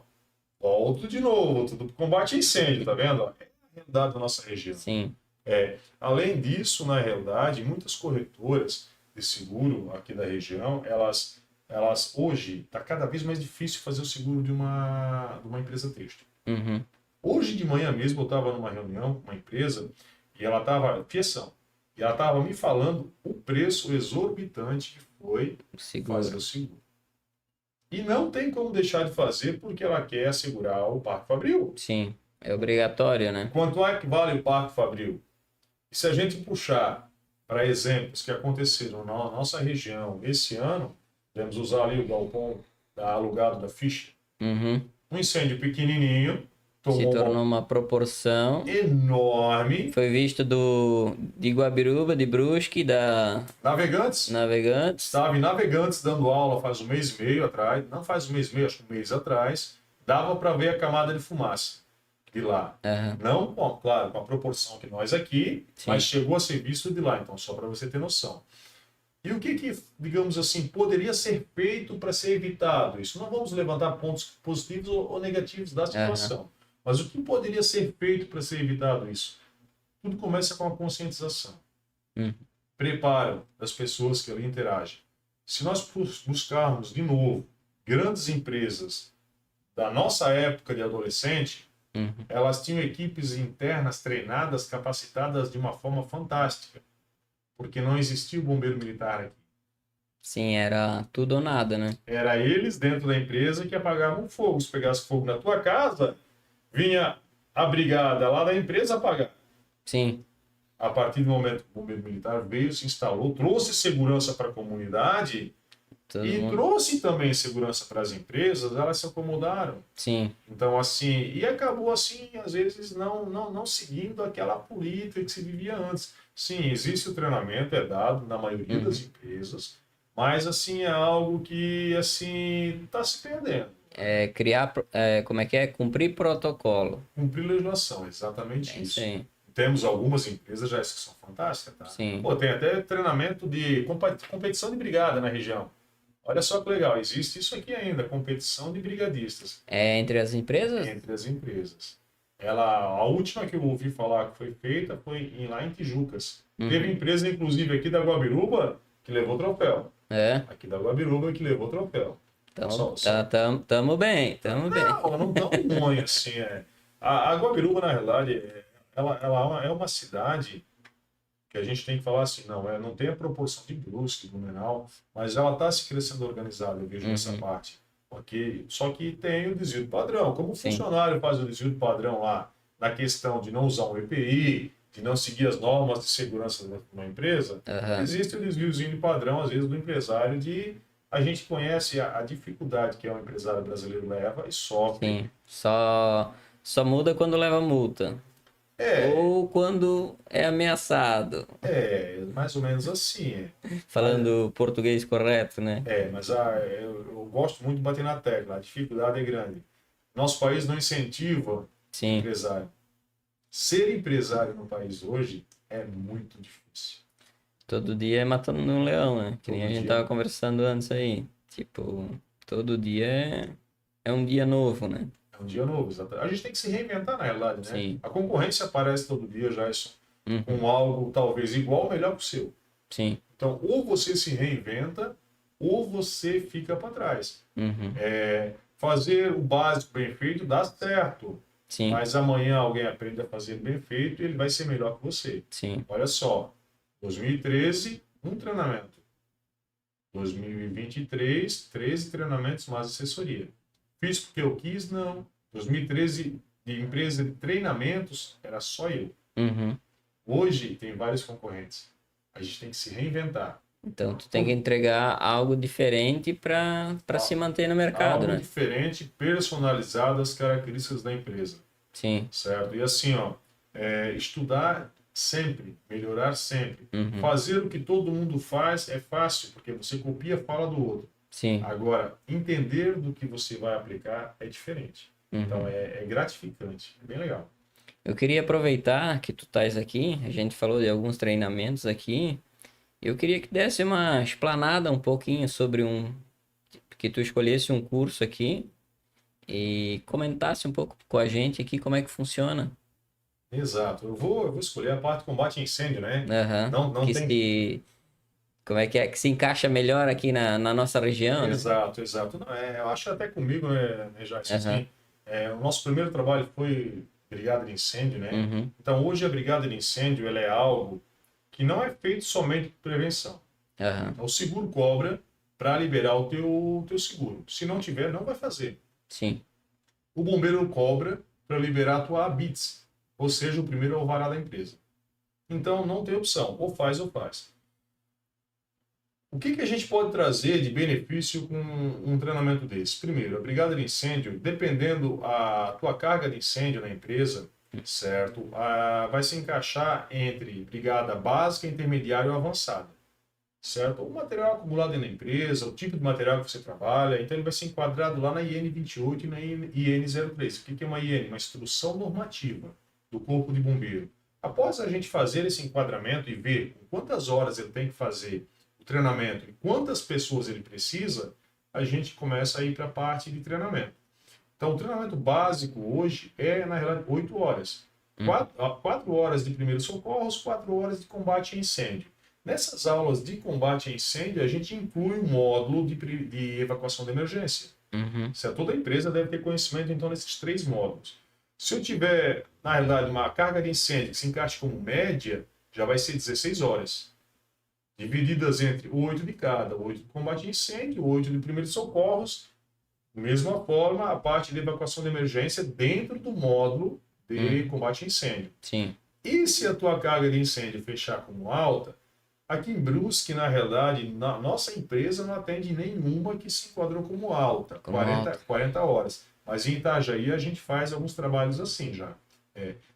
volto de novo, tudo combate a incêndio, tá vendo? É a realidade da nossa região. Sim. Além disso, na realidade, muitas corretoras de seguro aqui da região, elas hoje, está cada vez mais difícil fazer o seguro de uma empresa têxtil. Hoje de manhã mesmo eu estava numa reunião com uma empresa e ela estava, fiação, e ela estava me falando o preço exorbitante que foi fazer o seguro. E não tem como deixar de fazer porque ela quer assegurar o Parque Fabril. Sim, é obrigatório, né? Quanto é que vale o Parque Fabril? E se a gente puxar para exemplos que aconteceram na nossa região esse ano, podemos usar ali o galpão alugado da Fischer. Um incêndio pequenininho, se tornou uma proporção enorme. Foi visto de Guabiruba, de Brusque, da Navegantes. Estava em Navegantes dando aula faz um mês e meio atrás. Não faz um mês e meio, acho que um mês atrás. Dava para ver a camada de fumaça de lá. Não, claro, com a proporção que nós aqui, mas chegou a ser visto de lá. Então, só para você ter noção. E o que, digamos assim, poderia ser feito para ser evitado isso? Não vamos levantar pontos positivos ou negativos da situação. Mas o que poderia ser feito para ser evitado isso? Tudo começa com a conscientização. Preparo das pessoas que ali interagem. Se nós buscarmos, de novo, grandes empresas da nossa época de adolescente, elas tinham equipes internas treinadas, capacitadas de uma forma fantástica. Porque não existia o bombeiro militar aqui. Sim, era tudo ou nada, né? Era eles dentro da empresa que apagavam fogo. Se pegasse fogo na tua casa, vinha a brigada lá da empresa apagar. Sim. A partir do momento que o bombeiro militar veio, se instalou, trouxe segurança para a comunidade trouxe também segurança para as empresas, elas se acomodaram. Sim. Então, assim, e acabou assim, às vezes, não seguindo aquela política que se vivia antes. Sim, existe o treinamento, é dado na maioria das empresas, mas, assim, é algo que, assim, está se perdendo. Como é que é? Cumprir protocolo. Cumprir legislação, exatamente isso. Sim. Temos algumas empresas já que são fantásticas, tá? Sim. Pô, tem até treinamento de competição de brigada na região. Olha só que legal, existe isso aqui ainda, competição de brigadistas. É entre as empresas? Entre as empresas. A última que eu ouvi falar que foi feita foi lá em Tijucas. Teve empresa, inclusive, aqui da Guabiruba, que levou troféu. Aqui da Guabiruba que levou troféu. Tamo bem. Não tão ruim assim. A Guabiruba, na realidade, ela é uma cidade que a gente tem que falar assim, não tem a proporção de Brusque, Blumenau, mas ela está se crescendo organizada, eu vejo nessa parte. Okay? Só que tem o desvio do padrão. Como o funcionário faz o desvio do padrão lá, na questão de não usar um EPI, de não seguir as normas de segurança de uma empresa, existe o desviozinho de padrão, às vezes, do empresário de... A gente conhece a dificuldade que o empresário brasileiro leva e sofre. Sim, só muda quando leva multa. Ou quando é ameaçado. Mais ou menos assim. Falando português correto, né? Mas eu gosto muito de bater na tecla, a dificuldade é grande. Nosso país não incentiva Sim. empresário. Ser empresário no país hoje é muito difícil. Todo dia é matando um leão, né? Que nem a gente tava conversando antes aí. Tipo, todo dia é um dia novo, né? É um dia novo, exatamente. A gente tem que se reinventar, na realidade, né? Sim. A concorrência aparece todo dia, Jason, com algo talvez igual ou melhor que o seu. Sim. Então, ou você se reinventa, ou você fica para trás. Fazer o básico bem feito dá certo. Sim. Mas amanhã alguém aprende a fazer bem feito e ele vai ser melhor que você. Sim. Olha só, 2013, um treinamento. 2023, 13 treinamentos mais assessoria. Fiz porque eu quis? Não. 2013, de empresa de treinamentos, era só eu. Hoje, tem vários concorrentes. A gente tem que se reinventar. Então, tu tem que entregar algo diferente para se manter no mercado, algo né? Diferente, personalizado às características da empresa. Sim. Certo? E assim, estudar sempre, melhorar sempre. Fazer o que todo mundo faz é fácil, porque você copia a fala do outro. Sim. Agora, entender do que você vai aplicar é diferente. Então, é gratificante, é bem legal. Eu queria aproveitar que tu estás aqui, a gente falou de alguns treinamentos aqui, eu queria que desse uma explanada um pouquinho sobre que tu escolhesse um curso aqui e comentasse um pouco com a gente aqui como é que funciona. Exato. Eu vou escolher a parte de combate a incêndio, né? Não tem... Como é que se encaixa melhor aqui na nossa região, Exato, né? Exato. Não, eu acho até comigo, né, Jason, assim, o nosso primeiro trabalho foi brigada de incêndio, né? Então, hoje a brigada de incêndio, ela é algo que não é feito somente por prevenção. Então, o seguro cobra para liberar o teu seguro. Se não tiver, não vai fazer. Sim. O bombeiro cobra para liberar a tua ABITS, ou seja, o primeiro alvará da empresa. Então, não tem opção. Ou faz ou faz. O que a gente pode trazer de benefício com um treinamento desse? Primeiro, a brigada de incêndio, dependendo a tua carga de incêndio na empresa, certo? Vai se encaixar entre brigada básica, intermediária ou avançada, certo? O material acumulado na empresa, o tipo de material que você trabalha, então ele vai ser enquadrado lá na IN 28 e na IN 03. O que é uma IN? Uma instrução normativa do Corpo de Bombeiro. Após a gente fazer esse enquadramento e ver quantas horas ele tem que fazer o treinamento e quantas pessoas ele precisa, a gente começa a ir para a parte de treinamento. Então, o treinamento básico hoje é, na realidade, 8 horas. 4 horas de primeiros socorros, 4 horas de combate a incêndio. Nessas aulas de combate a incêndio, a gente inclui um módulo de evacuação de emergência. Certo? Toda empresa deve ter conhecimento, então, desses 3 módulos. Se eu tiver, na realidade, uma carga de incêndio que se encaixe como média, já vai ser 16 horas. Divididas entre 8 de cada, 8 de combate a incêndio, 8 de primeiros socorros. Da mesma forma, a parte de evacuação de emergência dentro do módulo de combate a incêndio. Sim. E se a tua carga de incêndio fechar como alta, aqui em Brusque, na realidade, nossa empresa não atende nenhuma que se enquadrou como alta, 40 horas. Mas em Itajaí a gente faz alguns trabalhos assim já.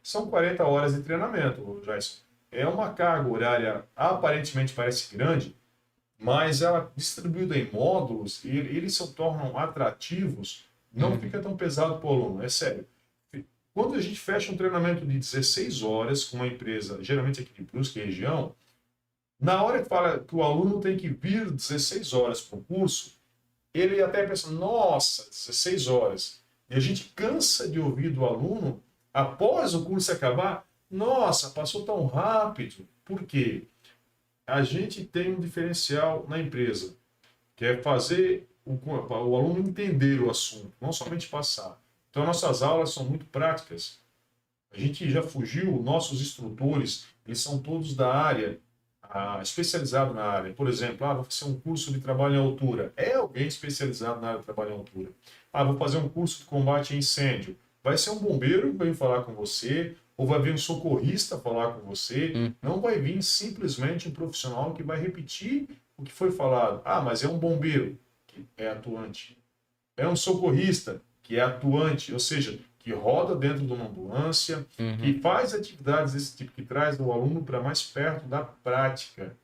São 40 horas de treinamento, Jason. É uma carga horária aparentemente parece grande, mas ela distribuída em módulos, eles se tornam atrativos, não fica tão pesado para o aluno, é sério. Quando a gente fecha um treinamento de 16 horas com uma empresa, geralmente aqui de Brusque, região, na hora que fala que o aluno tem que vir 16 horas para o curso, ele até pensa, nossa, 16 horas. E a gente cansa de ouvir do aluno, após o curso acabar, nossa, passou tão rápido. Por quê? A gente tem um diferencial na empresa, que é fazer o aluno entender o assunto, não somente passar. Então, nossas aulas são muito práticas. A gente já fugiu, nossos instrutores, eles são todos da área, especializado na área. Por exemplo, vou fazer um curso de trabalho em altura. É alguém especializado na área de trabalho em altura. Vou fazer um curso de combate a incêndio. Vai ser um bombeiro que vai falar com você, ou vai vir um socorrista falar com você, Hum. não vai vir simplesmente um profissional que vai repetir o que foi falado. Ah, mas é um bombeiro que é atuante. É um socorrista que é atuante, ou seja, que roda dentro de uma ambulância, que faz atividades desse tipo, que traz o aluno para mais perto da prática,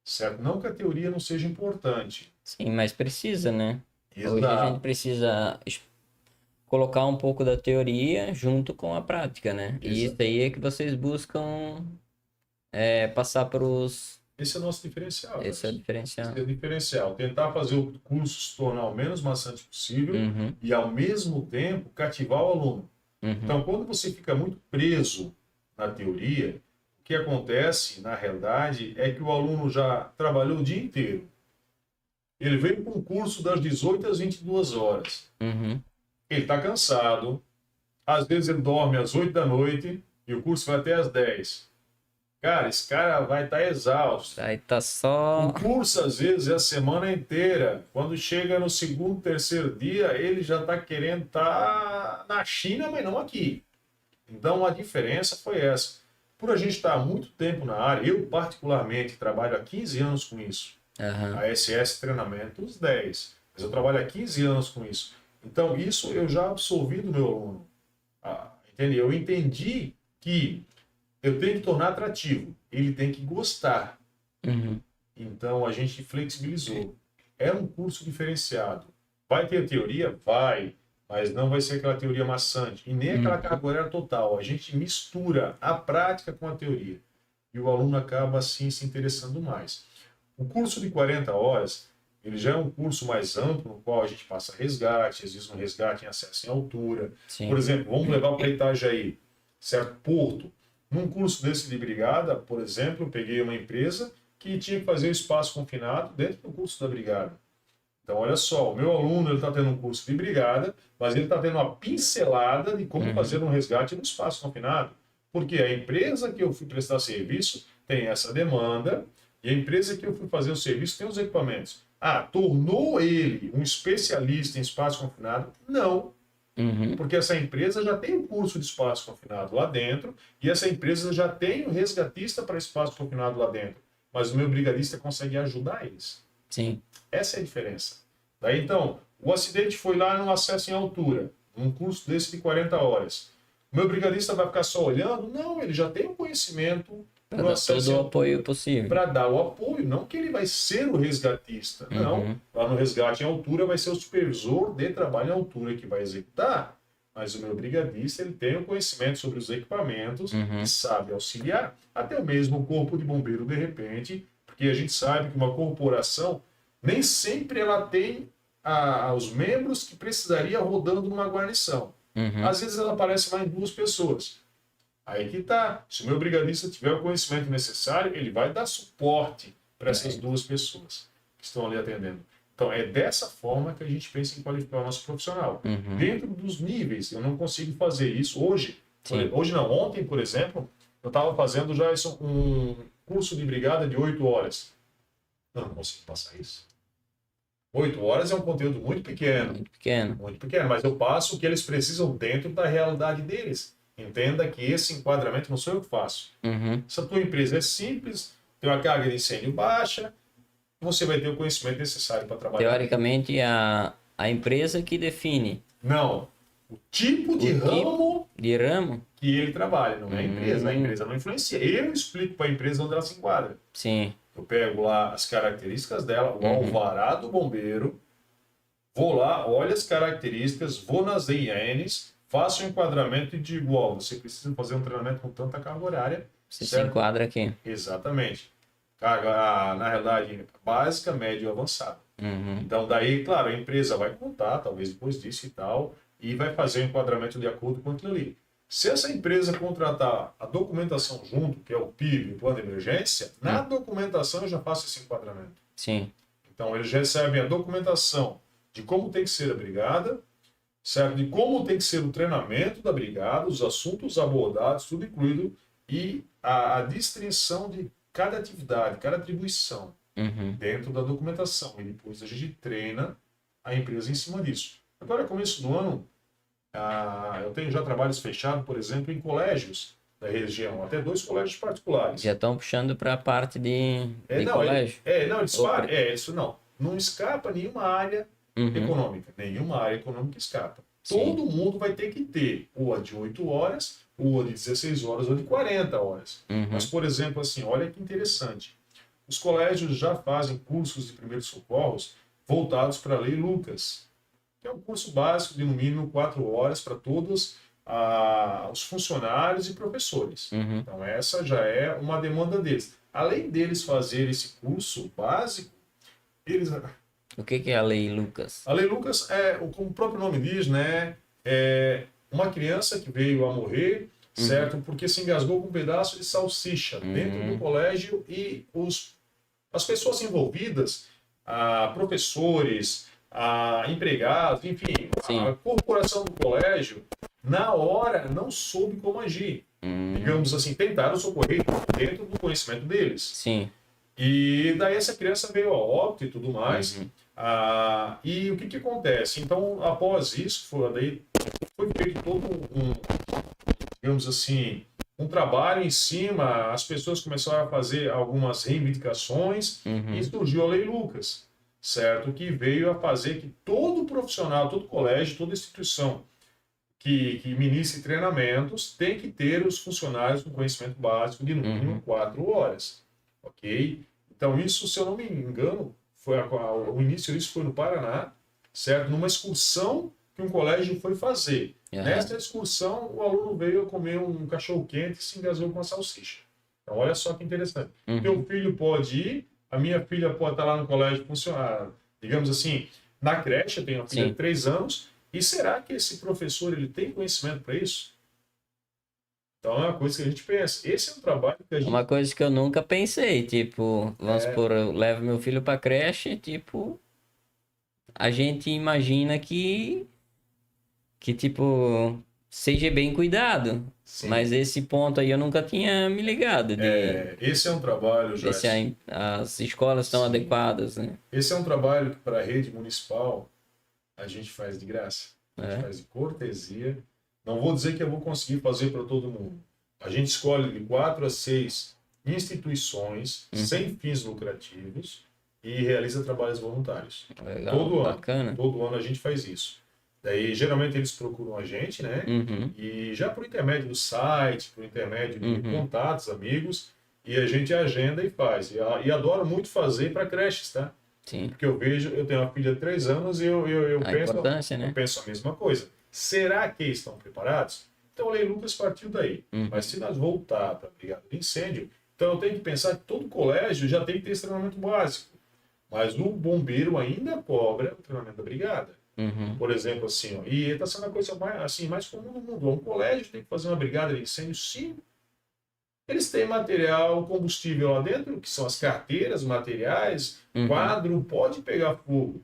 certo? Não que a teoria não seja importante. Sim, mas precisa, né? Hoje a gente Exato. precisa colocar um pouco da teoria junto com a prática, né? E isso aí é que vocês buscam passar para os... Esse é o nosso diferencial. Esse é o Esse diferencial. é o diferencial. Tentar fazer o curso se tornar o menos maçante possível Uhum, e, ao mesmo tempo, cativar o aluno. uhum, Então, quando você fica muito preso na teoria, o que acontece, na realidade, é que o aluno já trabalhou o dia inteiro. Ele veio para um curso das 18 às 22 horas. uhum. Ele está cansado. Às vezes ele dorme às 8 da noite e o curso vai até às 10. Cara, esse cara vai estar exausto. Aí tá só... O curso, às vezes, é a semana inteira. Quando chega no segundo, terceiro dia, ele já está querendo estar na China, mas não aqui. Então, a diferença foi essa. Por a gente estar há muito tempo na área, eu, particularmente, trabalho há 15 anos com isso. Aham. A SS Treinamentos, 10. Mas eu trabalho há 15 anos com isso. Então, isso eu já absorvi do meu aluno. Entende? Eu entendi que eu tenho que tornar atrativo. Ele tem que gostar. Uhum. Então, a gente flexibilizou. É um curso diferenciado. Vai ter teoria? Vai. Mas não vai ser aquela teoria maçante. E nem aquela carga horária total. A gente mistura a prática com a teoria. E o aluno acaba, assim, se interessando mais. O curso de 40 horas, ele já é um curso mais amplo, no qual a gente passa resgate, às vezes um resgate em acesso em altura. Sim. Por exemplo, vamos levar para Itajaí, certo? Porto. Num curso desse de brigada, por exemplo, eu peguei uma empresa que tinha que fazer o espaço confinado dentro do curso da brigada. Então, olha só, o meu aluno ele está tendo um curso de brigada, mas ele está tendo uma pincelada de como fazer um resgate no espaço confinado. Porque a empresa que eu fui prestar serviço tem essa demanda e a empresa que eu fui fazer o serviço tem os equipamentos. Ah, tornou ele um especialista em espaço confinado? Não, Uhum. porque essa empresa já tem um curso de espaço confinado lá dentro e essa empresa já tem um resgatista para espaço confinado lá dentro. Mas o meu brigadista consegue ajudar eles. Sim. Essa é a diferença. Daí, então, o acidente foi lá no acesso em altura, um curso desse de 40 horas. O meu brigadista vai ficar só olhando? Não, ele já tem um conhecimento Para no dar acesso todo em o altura apoio possível. para dar o apoio, não que ele vai ser o resgatista, não. Lá no resgate em altura vai ser o supervisor de trabalho em altura que vai executar, mas o meu brigadista ele tem o conhecimento sobre os equipamentos e sabe auxiliar, até mesmo o corpo de bombeiro de repente, porque a gente sabe que uma corporação nem sempre ela tem os membros que precisaria rodando numa guarnição. Às vezes ela aparece lá em 2 pessoas. Aí que tá. Se o meu brigadista tiver o conhecimento necessário, ele vai dar suporte para essas 2 pessoas que estão ali atendendo. Então, é dessa forma que a gente pensa em qualificar o nosso profissional. Dentro dos níveis, eu não consigo fazer isso hoje. Hoje não, ontem, por exemplo, eu estava fazendo já um curso de brigada de 8 horas. Eu não consigo passar isso. 8 horas é um conteúdo muito pequeno. Muito pequeno. Muito pequeno, mas eu passo o que eles precisam dentro da realidade deles. Entenda que esse enquadramento não sou eu que faço. Se a tua empresa é simples, tem uma carga de incêndio baixa, você vai ter o conhecimento necessário para trabalhar. Teoricamente, a empresa que define Não. O tipo de ramo de ramo? que ele trabalha, não é a empresa. A empresa não influencia. Eu explico para a empresa onde ela se enquadra. Sim. Eu pego lá as características dela, o alvará do bombeiro, vou lá, olho as características, vou nas INs, faço um enquadramento e digo, ó, você precisa fazer um treinamento com tanta carga horária. Você certo? se enquadra aqui. Exatamente. Carga, na realidade, básica, média e avançada. Então, daí, claro, a empresa vai contar, talvez depois disso e tal, e vai fazer o enquadramento de acordo com aquilo ali. Se essa empresa contratar a documentação junto, que é o PIB, o plano de emergência, na documentação eu já faço esse enquadramento. Sim. Então, eles recebem a documentação de como tem que ser a brigada, certo? De como tem que ser o treinamento da brigada, os assuntos abordados, tudo incluído, e a distinção de cada atividade, cada atribuição dentro da documentação. E depois a gente treina a empresa em cima disso. Agora, começo do ano, eu tenho já trabalhos fechados, por exemplo, em colégios da região, até 2 colégios particulares. Já estão puxando para a parte de Não, colégio? Não escapa nenhuma área econômica. Nenhuma área econômica escapa. Sim. Todo mundo vai ter que ter ou a de 8 horas, ou a de 16 horas, ou de 40 horas. Mas, por exemplo, assim, olha que interessante. Os colégios já fazem cursos de primeiros socorros voltados para a Lei Lucas, que é um curso básico de, no mínimo, 4 horas para todos os funcionários e professores. Então, essa já é uma demanda deles. Além deles fazerem esse curso básico, eles... O que é a Lei Lucas? A Lei Lucas como o próprio nome diz, né? É uma criança que veio a morrer, certo? Porque se engasgou com um pedaço de salsicha dentro do colégio e as pessoas envolvidas, professores, empregados, enfim, a corporação do colégio, na hora não soube como agir. Digamos assim, tentaram socorrer dentro do conhecimento deles. Sim. E daí essa criança veio a óbito e tudo mais. E o que acontece? Então, após isso, foi feito todo digamos assim, um trabalho em cima, as pessoas começaram a fazer algumas reivindicações e surgiu a Lei Lucas, certo? Que veio a fazer que todo profissional, todo colégio, toda instituição que ministre treinamentos tem que ter os funcionários com conhecimento básico de no mínimo 4 horas, ok? Então isso, se eu não me engano, o início disso foi no Paraná, certo? Numa excursão que um colégio foi fazer. Nessa excursão, o aluno veio comer um cachorro-quente e se engasgou com a salsicha. Então, olha só que interessante. Teu filho pode ir, a minha filha pode estar lá no colégio funcionar, digamos assim, na creche, eu tenho uma filha de 3 anos, e será que esse professor ele tem conhecimento para isso? Então, é uma coisa que a gente pensa. Esse é um trabalho que a gente... Uma coisa que eu nunca pensei, tipo, vamos supor, eu levo meu filho pra creche, tipo, a gente imagina que tipo, seja bem cuidado. Sim. Mas esse ponto aí eu nunca tinha me ligado. Esse é um trabalho, já. As escolas estão adequadas, né? Esse é um trabalho que para a rede municipal a gente faz de graça. A gente faz de cortesia. Não vou dizer que eu vou conseguir fazer para todo mundo. A gente escolhe de 4 a 6 instituições sem fins lucrativos e realiza trabalhos voluntários. Legal, todo bacana. Todo ano a gente faz isso. Daí, geralmente, eles procuram a gente, né? E já por intermédio do site, por intermédio de contatos, amigos, e a gente agenda e faz. E adoro muito fazer para creches, tá? Sim. Porque eu tenho uma filha de 3 anos e eu penso a mesma coisa. Será que estão preparados? Então, a Lei Lucas partiu daí. Mas se nós voltar para a brigada de incêndio, então eu tenho que pensar que todo colégio já tem que ter esse treinamento básico. Mas o bombeiro ainda cobra o treinamento da brigada. Por exemplo, assim, e está sendo a coisa mais comum no mundo. Um colégio tem que fazer uma brigada de incêndio, sim. Eles têm material, combustível lá dentro, que são as carteiras, materiais, quadro, pode pegar fogo,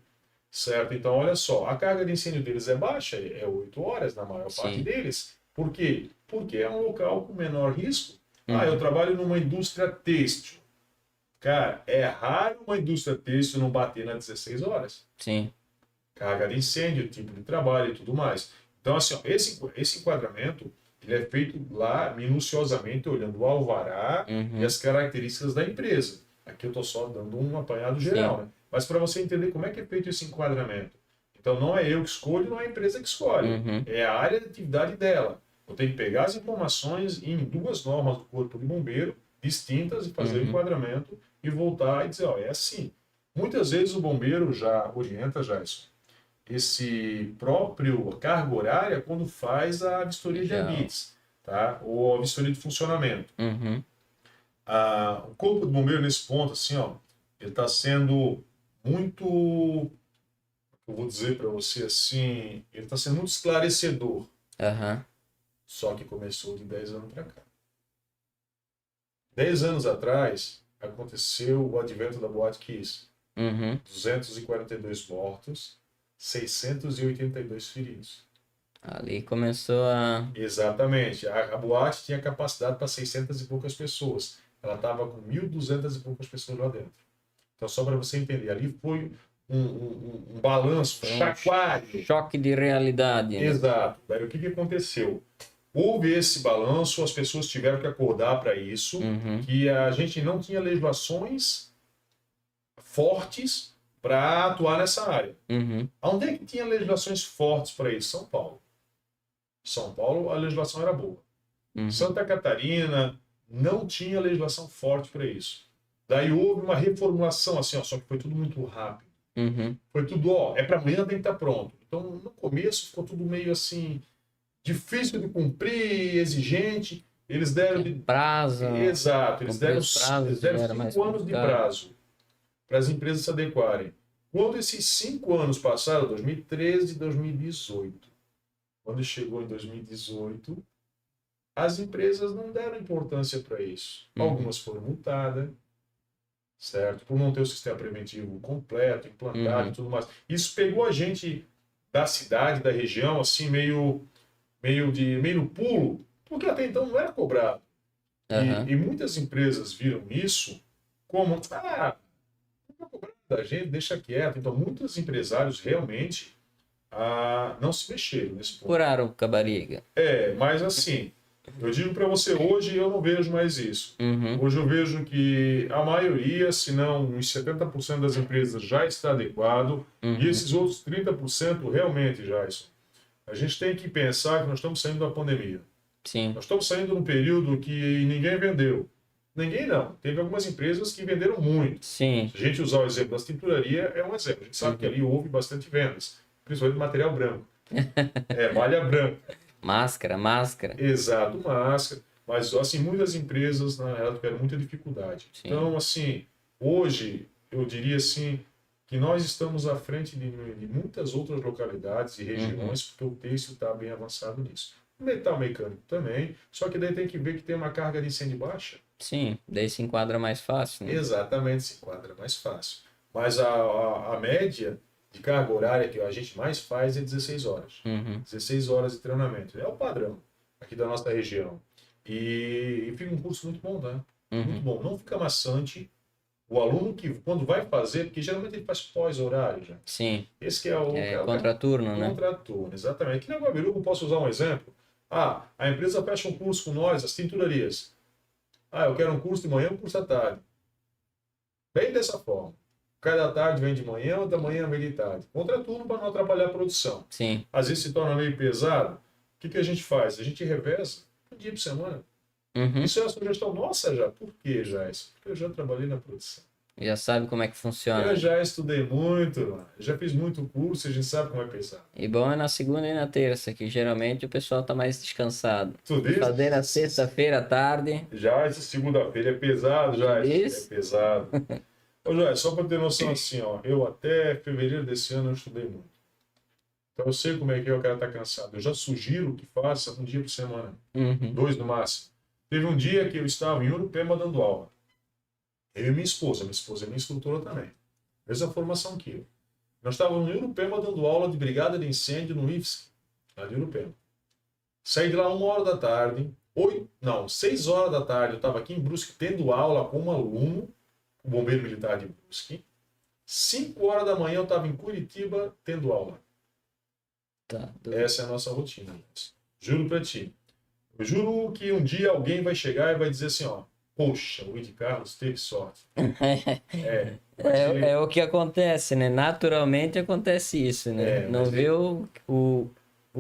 certo? Então, olha só, a carga de incêndio deles é baixa, é 8 horas na maior parte deles. Por quê? Porque é um local com menor risco. Eu trabalho numa indústria têxtil. Cara, é raro uma indústria têxtil não bater nas 16 horas. Sim. Carga de incêndio, tipo de trabalho e tudo mais. Então, assim, ó, esse enquadramento ele é feito lá minuciosamente, olhando o alvará e as características da empresa. Aqui eu estou só dando um apanhado geral, né? Mas para você entender como é que é feito esse enquadramento. Então, não é eu que escolho, não é a empresa que escolhe. É a área de atividade dela. Eu tenho que pegar as informações em 2 normas do Corpo de Bombeiro, distintas, e fazer o enquadramento e voltar e dizer, ó, é assim. Muitas vezes o bombeiro já orienta, Jason, esse próprio carga horária quando faz a vistoria de habites, tá? Ou a vistoria de funcionamento. O Corpo de Bombeiro, nesse ponto, assim, ó, ele está sendo muito, eu vou dizer para você assim, ele está sendo muito esclarecedor. Só que começou de 10 anos para cá. 10 anos atrás, aconteceu o advento da Boate Kiss. 242 mortos, 682 feridos. Ali começou a... Exatamente. A boate tinha capacidade para 600 e poucas pessoas. Ela estava com 1.200 e poucas pessoas lá dentro. Então, só para você entender, ali foi um balanço, chacoalho. Choque de realidade. Né? Exato. Daí o que aconteceu? houve esse balanço, as pessoas tiveram que acordar para isso, que a gente não tinha legislações fortes para atuar nessa área. Onde é que tinha legislações fortes para isso? São Paulo. São Paulo, a legislação era boa. Santa Catarina não tinha legislação forte para isso. Daí houve uma reformulação, assim, ó, só que foi tudo muito rápido. Foi tudo, ó, é para amanhã, tem que estar pronto. Então, no começo, ficou tudo meio assim, difícil de cumprir, exigente. Eles deram... prazo. Exato, eles deram 5 anos de prazo para as empresas se adequarem. Quando esses 5 anos passaram, 2013 e 2018, quando chegou em 2018, as empresas não deram importância para isso. Algumas foram multadas, certo? Por não ter o sistema preventivo completo, implantado e tudo mais. Isso pegou a gente da cidade, da região, assim, meio no pulo, porque até então não era cobrado. E muitas empresas viram isso como, não é cobrado da gente, deixa quieto. Então, muitos empresários realmente não se mexeram nesse ponto. Furaram com a barriga. Mas assim, eu digo para você, hoje eu não vejo mais isso. Hoje eu vejo que a maioria, se não uns 70% das empresas já está adequado, e esses outros 30% realmente já isso. A gente tem que pensar que nós estamos saindo da pandemia. Sim. Nós estamos saindo de um período que ninguém vendeu. Ninguém não. Teve algumas empresas que venderam muito. Sim. Se a gente usar o exemplo da tinturaria, é um exemplo. A gente sabe que ali houve bastante vendas, principalmente de material branco. Malha branca. Máscara. Exato, máscara. Mas, assim, muitas empresas, na real, tiveram muita dificuldade. Sim. Então, assim, hoje, eu diria, assim, que nós estamos à frente de muitas outras localidades e regiões, porque o têxtil está bem avançado nisso. O metal mecânico também, só que daí tem que ver que tem uma carga de incêndio baixa. Sim, daí se enquadra mais fácil, né? Exatamente, se enquadra mais fácil. Mas a média de carga horária que a gente mais faz é 16 horas. 16 horas de treinamento. É o padrão aqui da nossa região. E fica um curso muito bom, né? Muito bom. Não fica maçante. O aluno que, quando vai fazer, porque geralmente ele faz pós-horário já. Sim. Esse que é o contraturno, né? Contraturno, exatamente. Aqui na Guabiruba, posso usar um exemplo? A empresa fecha um curso com nós, as tinturarias. Eu quero um curso de manhã, um curso à tarde. Bem dessa forma. Cada tarde vem de manhã, da manhã vem de tarde. Contraturno para não atrapalhar a produção. Sim. Às vezes se torna meio pesado. O que a gente faz? A gente reveza um dia por semana. Isso é uma sugestão nossa já. Por que já isso? Porque eu já trabalhei na produção. Já sabe como é que funciona. Eu já estudei muito, já fiz muito curso, a gente sabe como é pesado. E bom é na segunda e na terça, que geralmente o pessoal tá mais descansado. Tu diz? Fazer na sexta-feira à tarde. Já essa segunda-feira é pesado, já é pesado. Ô, Joé, só para ter noção assim, ó, eu até fevereiro desse ano eu estudei muito. Então eu sei como é que o cara tá cansado. Eu já sugiro que faça um dia por semana. 2 no máximo. Teve um dia que eu estava em Urupema dando aula. Eu e minha esposa é minha instrutora também. Mesma formação que eu. Nós estávamos em Urupema dando aula de brigada de incêndio no IFSC, lá de Urupema. Saí de lá 1h da tarde, 6h da tarde, eu estava aqui em Brusque tendo aula como aluno, o bombeiro militar de Brusque. 5h da manhã eu estava em Curitiba tendo aula. Essa é a nossa rotina. Juro para ti. Eu juro que um dia alguém vai chegar e vai dizer assim, ó, poxa, o Ed Carlos teve sorte. É o que acontece, né? Naturalmente acontece isso, né? Não vê o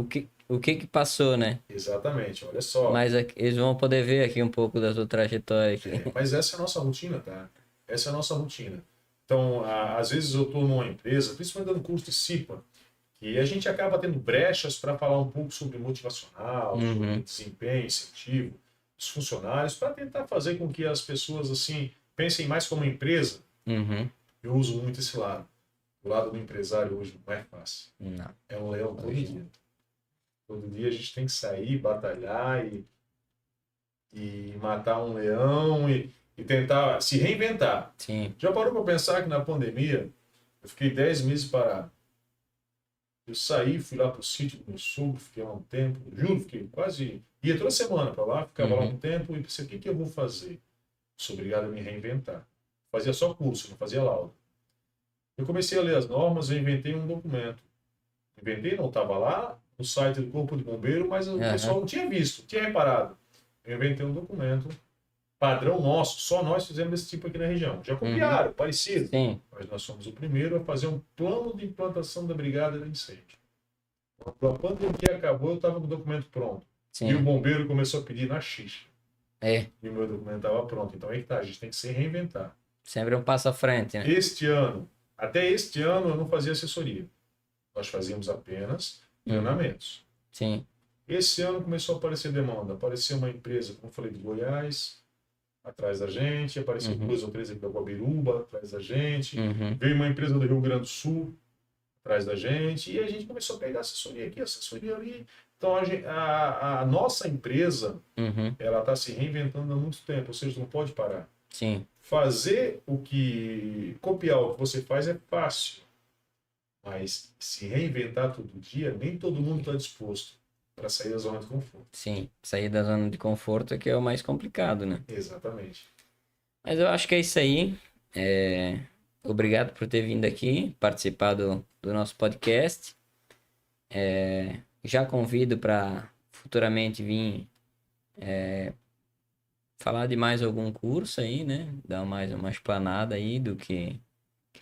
que passou, né? Exatamente, olha só. Mas eles vão poder ver aqui um pouco da sua trajetória aqui. Mas essa é a nossa rotina, tá? Essa é a nossa rotina. Então, às vezes eu estou numa empresa, principalmente dando curso de CIPA, e a gente acaba tendo brechas para falar um pouco sobre motivacional, sobre desempenho, incentivo dos funcionários, para tentar fazer com que as pessoas assim pensem mais como empresa. Eu uso muito esse lado. O lado do empresário hoje não é fácil. Não. É um leão todo dia. Todo dia a gente tem que sair, batalhar e matar um leão e tentar se reinventar. Sim. Já parou para pensar que na pandemia eu fiquei 10 meses parado? Eu saí, fui lá pro sítio do meu sogro, fiquei lá um tempo, juro, fiquei quase... Ia toda semana para lá, ficava lá um tempo e pensei, o que eu vou fazer? Sou obrigado a me reinventar. Fazia só curso, não fazia lauda. Eu comecei a ler as normas, eu inventei um documento. Inventei, não estava lá, no site do Corpo de Bombeiro, mas o pessoal não tinha visto, tinha reparado. Eu inventei um documento padrão nosso, só nós fizemos esse tipo aqui na região. Já copiaram, parecido. Sim. Mas nós somos o primeiro a fazer um plano de implantação da brigada de incêndio. Quando a pandemia acabou, eu estava com o documento pronto. Sim. E o bombeiro começou a pedir na xixa. É. E o meu documento estava pronto. Então aí que tá, a gente tem que se reinventar. Sempre um passo à frente, né? Até este ano eu não fazia assessoria. Nós fazíamos apenas treinamentos. Sim. Esse ano começou a aparecer demanda. Apareceu uma empresa, como eu falei, de Goiás, atrás da gente. Apareceu 2 ou 3 aqui da Guabiruba, atrás da gente. Veio uma empresa do Rio Grande do Sul, atrás da gente. E a gente começou a pegar assessoria aqui, assessoria ali. Então a nossa empresa, ela está se reinventando há muito tempo. Ou seja, não pode parar. Sim. Copiar o que você faz é fácil. Mas se reinventar todo dia, nem todo mundo está disposto para sair da zona de conforto. Sim, sair da zona de conforto é que é o mais complicado, né? Exatamente. Mas eu acho que é isso aí. Obrigado por ter vindo aqui, participar do nosso podcast. Já convido para futuramente vir falar de mais algum curso aí, né? Dar mais uma explanada aí do que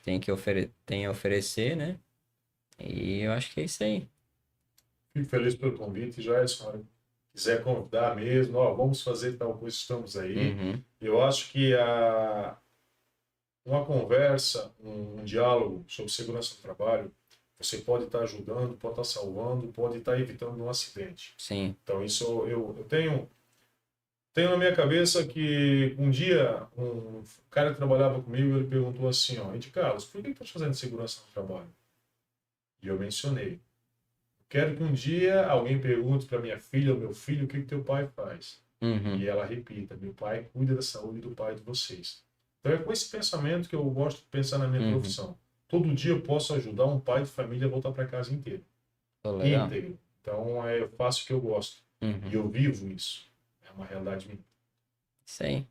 tem a oferecer, né? E eu acho que é isso aí. Fico feliz pelo convite, já se quiser convidar mesmo, vamos fazer tal coisa, estamos aí. Eu acho que uma conversa, um diálogo sobre segurança do trabalho, você pode estar ajudando, pode estar salvando, pode estar evitando um acidente. Sim. Então isso eu tenho na minha cabeça que um dia um cara que trabalhava comigo, ele perguntou assim, Ed Carlos, por que está fazendo segurança no trabalho? E eu mencionei. Quero que um dia alguém pergunte para minha filha ou meu filho o que teu pai faz. E ela repita, meu pai cuida da saúde do pai de vocês. Então é com esse pensamento que eu gosto de pensar na minha profissão. Todo dia eu posso ajudar um pai de família a voltar para casa inteiro. Íntegro. Então eu faço o que eu gosto. E eu vivo isso. É uma realidade minha. Isso aí.